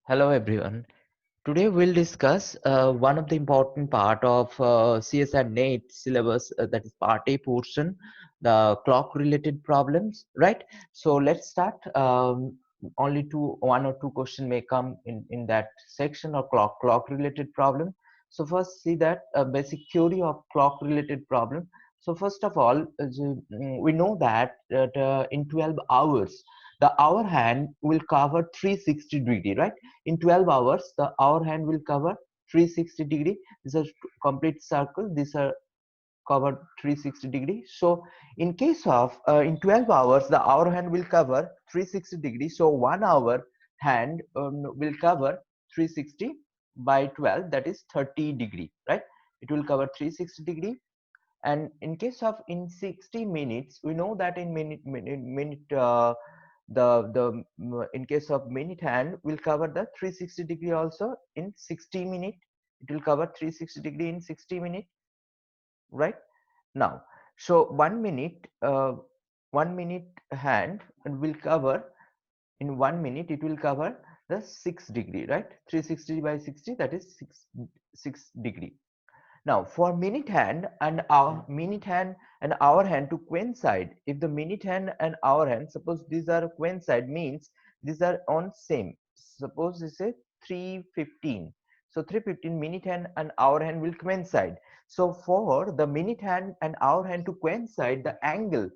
Hello everyone. Today we'll discuss one of the important part of CSR NATE syllabus, that is part A portion, the clock related problems, right? So let's start. Only one or two question may come in that section of clock related problem. So first see that basic theory of clock related problem. So first of all, we know that in 12 hours, the hour hand will cover 360-degree, right? In 12 hours the hour hand will cover 360-degree. This is complete circle, these are covered 360-degree. So in case of in 12 hours the hour hand will cover 360-degree, so 1 hour hand will cover 360 by 12, that is 30-degree, right? It will cover 360-degree. And in case of in 60 minutes, we know that in minute in case of minute hand will cover the 360-degree also in 60 minute. It will cover 360-degree in 60 minute, right? Now, so 1 minute hand will cover in 1 minute, it will cover the 6-degree, right? 360 by 60, that is 6 degree. Now, for minute hand and hour hand to coincide, if the minute hand and hour hand, suppose these are coincide, means these are on same. Suppose this is 3:15. So 3:15 minute hand and hour hand will coincide. So for the minute hand and hour hand to coincide, the angle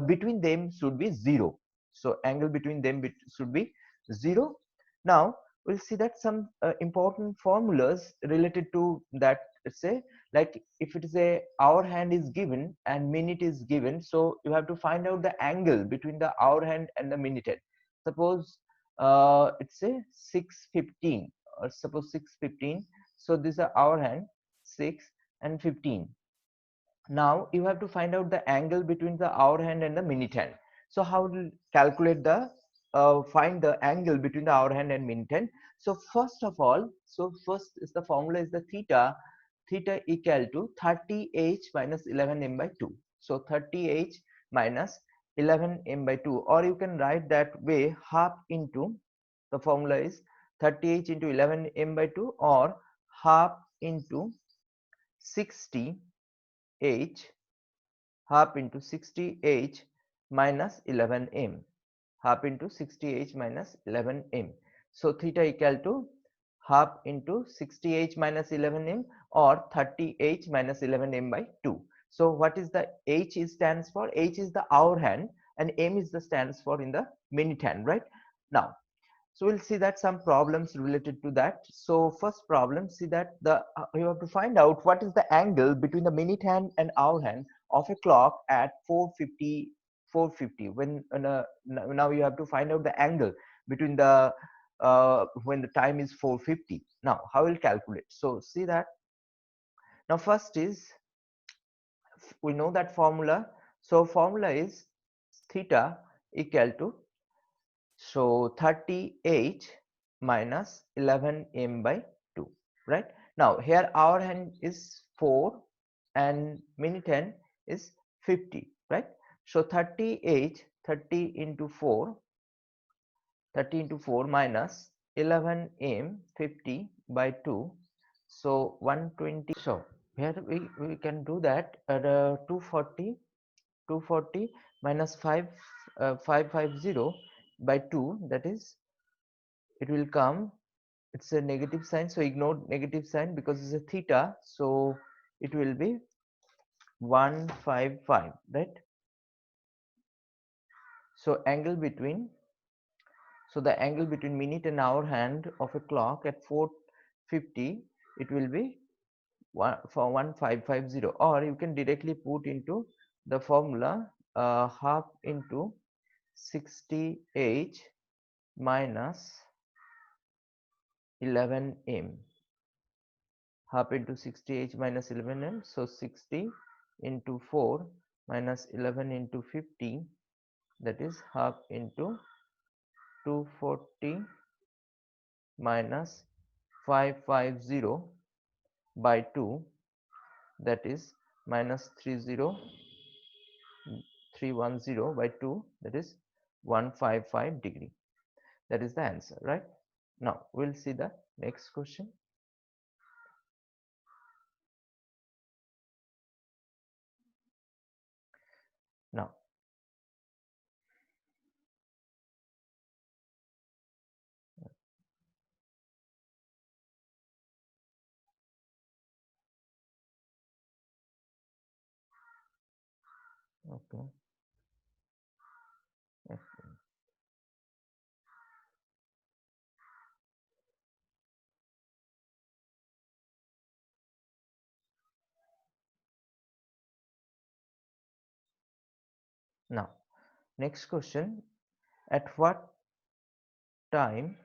between them should be 0. So angle between them should be 0. Now we'll see that some important formulas related to that. Let's say, like if it is a hour hand is given and minute is given, so you have to find out the angle between the hour hand and the minute hand. Suppose it's a 6:15, or suppose 6:15. So this is a hour hand, 6 and 15. Now you have to find out the angle between the hour hand and the minute hand. So how to calculate the find the angle between the hour hand and minute hand? So first of all, so first is the formula is the theta equal to 30h minus 11m by 2. So 30h minus 11m by 2, or you can write that way, half into, the formula is 30h into 11m by 2, or half into 60h, half into 60h minus 11m, half into 60h minus 11m. So theta equal to half into 60h minus 11m, or 30h minus 11m by 2. So what is the h is stands for? H is the hour hand and m is the stands for in the minute hand, right? Now, so we'll see that some problems related to that. So first problem, see that the you have to find out what is the angle between the minute hand and hour hand of a clock at 4:50 when now you have to find out the angle between the when the time is 4:50. Now how will calculate? So see that, now first is, we know that formula. So formula is theta equal to, so 30h minus 11m by 2, right? Now here hour hand is 4 and minute hand is 50, right? So 30 into 4, 30 into 4 minus 11m 50 by 2, so 120. So here we can do that at 240 minus 5 550 by 2, that is, it will come, it's a negative sign, so ignore negative sign because it's a theta, so it will be 155, right? So angle between, so the angle between minute and hour hand of a clock at 4:50, it will be 1550, or you can directly put into the formula, half into 60h minus 11m, half into 60h minus 11m, so 60 into 4 minus 11 into 50, that is half into 240 minus 550 by 2, that is minus 310 by 2, that is 155 degree. That is the answer, right? Now we'll see the next question. Now, okay, okay. Now, next question. At what time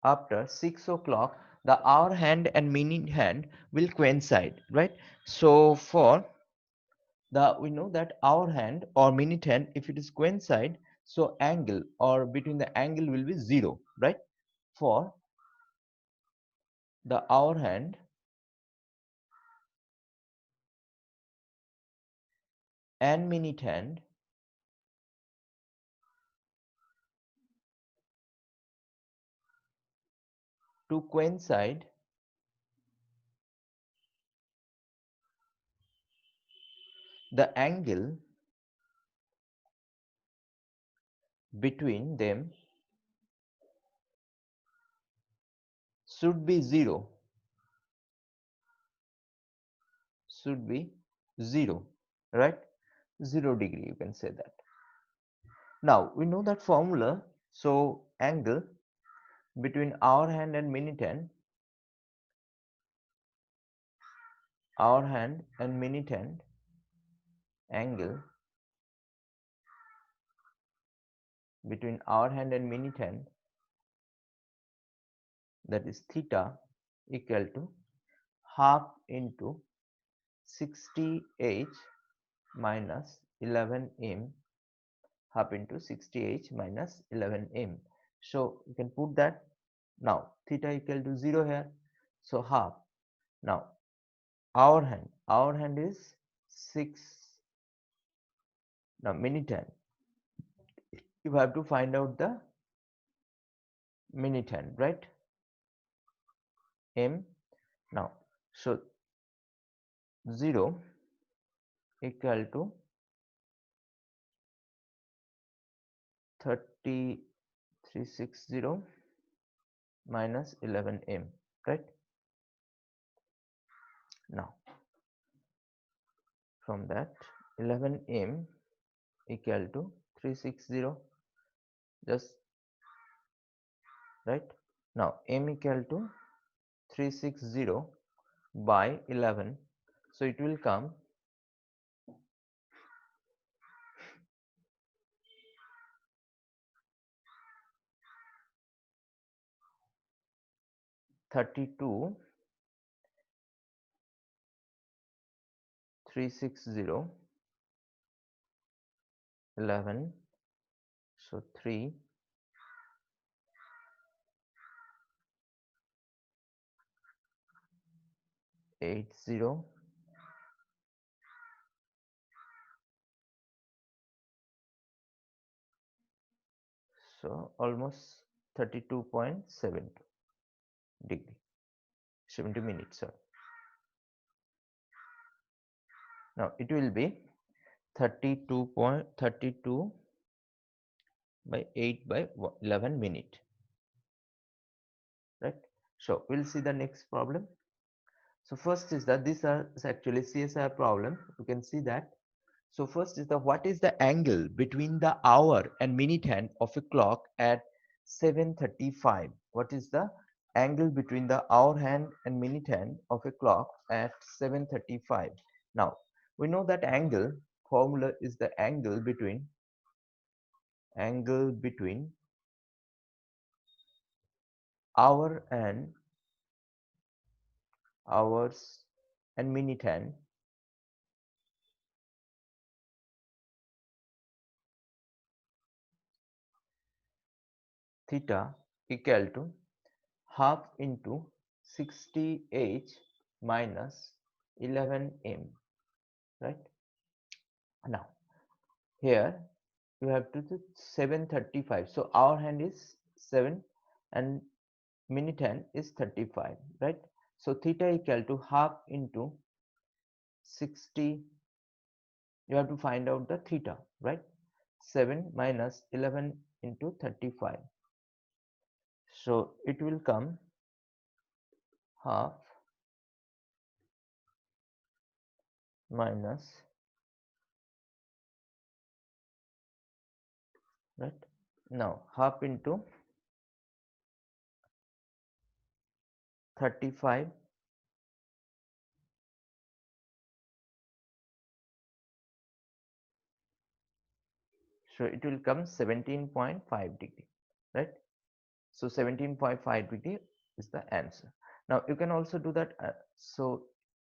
after 6 o'clock the hour hand and minute hand will coincide, right? So for the, we know that hour hand or minute hand, if it is coincide, so angle or between the angle will be 0, right? For the hour hand and minute hand, to coincide, the angle between them should be 0, should be 0, right? 0 degree, you can say that. Now we know that formula. So angle between hour hand and minute hand, hour hand and minute hand, angle between hour hand and minute hand, that is theta, equal to half into 60h minus 11m, half into 60h minus 11m. So you can put that. Now theta equal to 0 here, so half. Now our hand is 6. Now minute hand, you have to find out the minute hand, right? M. Now so 0 equal to 3360 minus 11m, right? Now from that 11m equal to 360, just right. Now m equal to 360 by 11, so it will come 32 360 11, so 3 80, so almost 32.7 degree, 70 minutes, sir. Now it will be 32.32 by 8 by 11 minute, right? So we'll see the next problem. So first is that these are actually CSI problem. You can see that. So first is the, what is the angle between the hour and minute hand of a clock at 7:35? What is the angle between the hour hand and minute hand of a clock at 7:35? Now we know that angle formula is the angle between hour and hours and minute hand theta equal to half into 60h minus 11m, right? Now here you have to do 7:35, so our hand is 7 and minute hand is 35, right? So theta equal to half into 60. You have to find out the theta, right? 7 minus 11 into 35. So it will come half minus, right? Now half into 35, so it will come 17.5 degree, right? So 17.5 degree is the answer. Now you can also do that. So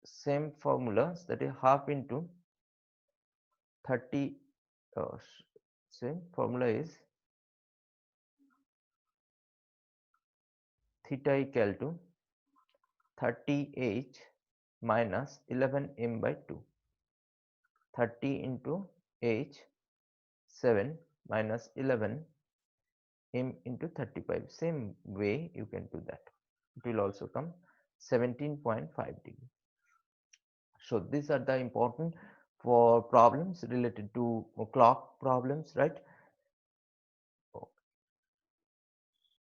same formulas, that is half into 30. Same formula is theta equal to 30h minus 11m by 2. 30 into h, 7 minus 11 m into 35. Same way you can do that. It will also come 17.5 degree. So these are the important for problems related to clock problems, right?